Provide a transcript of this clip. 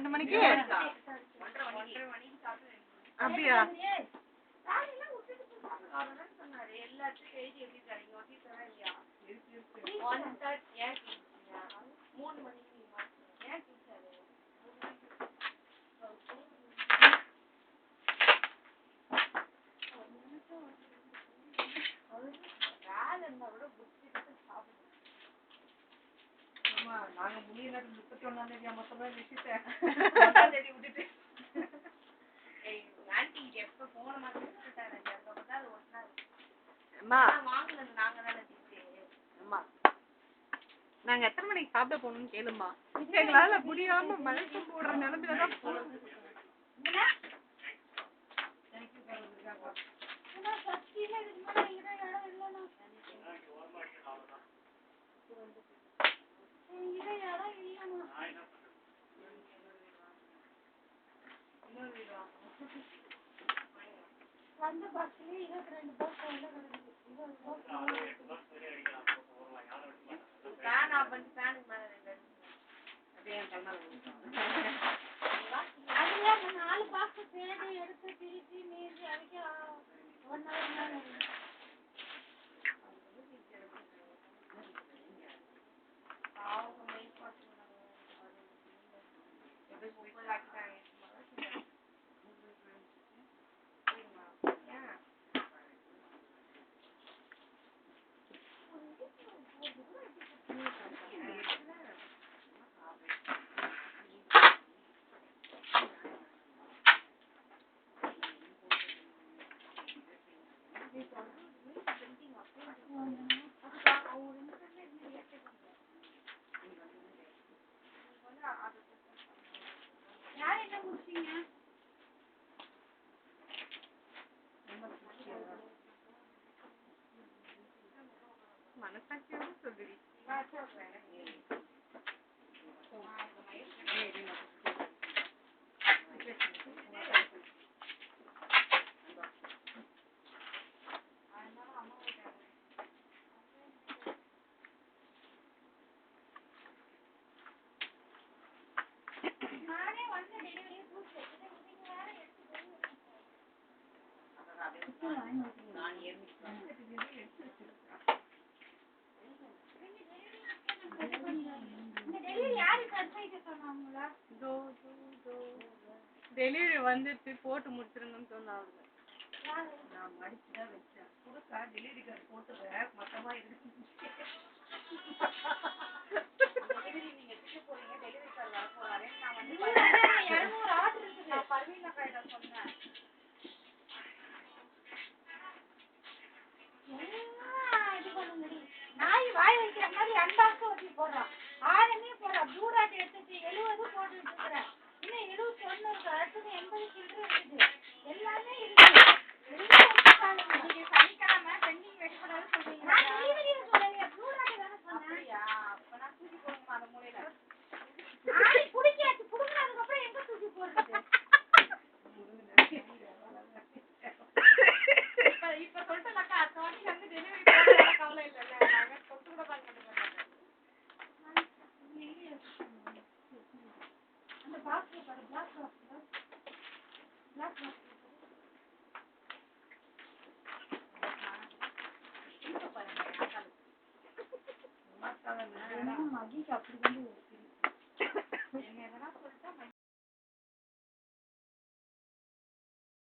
2 மணிக்கு அப்படியா? நாங்க முடியல 31ஆம் தேதி மொத்தமா விஷயத்தை 1ஆம் தேதி விட்டுட்டு ஆன்டி எப்ப போன மாதிரி விட்டுட்டாரு. அப்பதான் அது ஒண்ணாரு. அம்மா வாங்குனது நாங்க தானே அம்மா நாங்க எத்தனை மணிக்கு சாப்பிட போகணும்னு கேளுமா. எங்களால முடியாம மனசு போடுற நிலைமையில தான் போறோம். அந்த பஸ்லயே 22 பஸ் ஃபேன் ஆஃப் பண்ணி ஃபேனுக்கு மேல அதுல 4 பாக்ஸ் தேடி எடுத்து திருப்பி மீறி அதுக்கு 1 hour மேல யார் என்ன முடிச்சீங்க? மனசாட்சியோட சொல்லுடி. நானே வந்து டெலிவரி கூப்பிட்டு நீங்க வேற எடுத்து டெலிவரி வந்துட்டு போட்டு முடிச்சிருங்கன்னு சொன்னாங்க. நான் மடிச்சுதான் வச்சேன். புதுசா டெலிவரி கார்டு போட்டுறேன் மொத்தமா இருக்கு. நீங்க எடுத்து போறீங்க டெலிவரி கார்டு வர போறாரு. நான் வந்து 200 ஆர்டர் இருக்குது. நான் பர்வீனா காயிட சொன்னேன். இது பண்ணுங்கடி. நாய் வாய் வைக்கிற மாதிரி அன்பாக்ஸ் வச்சு போடுறான். ஆரமே போடுறா. ப்ளூராட் எடுத்துட்டு 70 போட்டுட்டு இருக்கிறேன். இன்னும் 71 இருக்கு. அடுத்தது 80 சில்லறை இருக்குது. எல்லாமே இருக்கு. நீங்க சனிக்கிழமை பெண்டிங் வைக்கக்கூடாது சொல்றீங்க. நான் டெலிவரியில சொல்லலையா? ப்ளூராட் தானே சொன்னேன். அப்ப நான் தூக்கி போடுமா அந்த மூலையில. ஆடி குடிக்காச்சு. குடுக்குறதுக்கு அப்புறம் எங்க தூக்கி போடுறது? இப்ப சொல்லிட்டேன்க்கா அடுத்த வாட்டி வந்து டெலிவரி போட கவலை இல்லைல்ல. நாங்க சொத்து கூட பார்க்க மாட்டோம். அந்த பாக்ஸ்ல பாரு. Black box. Black box. இப்ப பாருங்க மகிக்கு அப்படிதான்